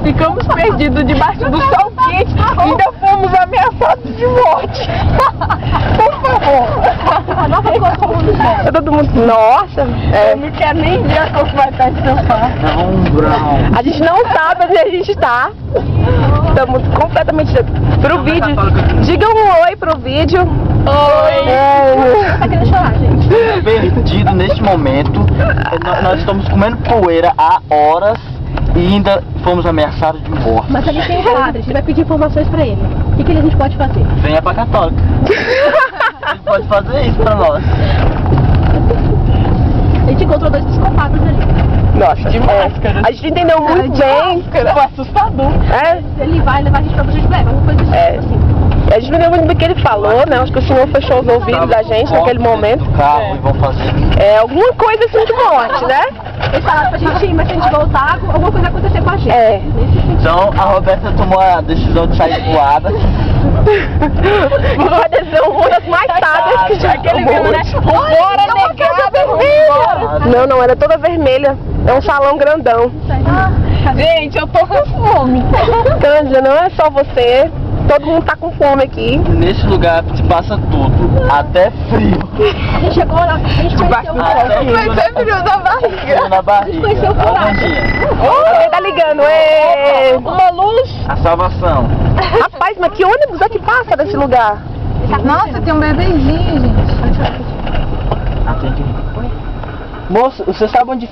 ficamos perdidos debaixo do sol quente e ainda fomos ameaçados de morte. Por favor. Todo mundo, nossa, eu não quero nem ver como vai estar esse sofá. A gente não sabe onde a gente está. Estamos completamente pro vídeo. Diga um oi pro vídeo. Oi. Tá querendo chorar, gente? Perdido neste momento. Nós estamos comendo poeira há horas e ainda fomos ameaçados de morte. Mas a gente tem um quadro, a gente vai pedir informações pra ele. O que a gente pode fazer? Venha pra Católica. Ele pode fazer isso pra nós. A gente encontrou 2 psicopatas ali. Nossa, de máscara. A gente entendeu muito bem. Foi assustador. Ele vai levar a gente pra você de alguma coisa assim. A gente não entendeu muito bem o que ele falou, né? Acho que o senhor fechou os ouvidos da gente naquele momento. Carro, e vão fazer. Alguma coisa assim de morte, né? Eles falaram pra gente ir, mas se a gente voltar, alguma coisa vai acontecer com a gente. Então a Roberta tomou a decisão de sair voada. Pode ser uma das mais sábias que já tomou hoje. Bora, negada! Não, ela é toda vermelha. É um salão grandão. Gente, eu tô com fome. Cândida, não é só você. Todo mundo tá com fome aqui. Nesse lugar se passa tudo, até frio. A gente chegou lá, a gente conheceu o frio. Vai ser frio na barriga. Frio na barriga. A gente conheceu o furado. Alguém tá ligando, uma luz. A salvação. Rapaz, mas que ônibus é que passa desse lugar? Nossa, tem um bebezinho, gente. Atende. Moço, você sabe onde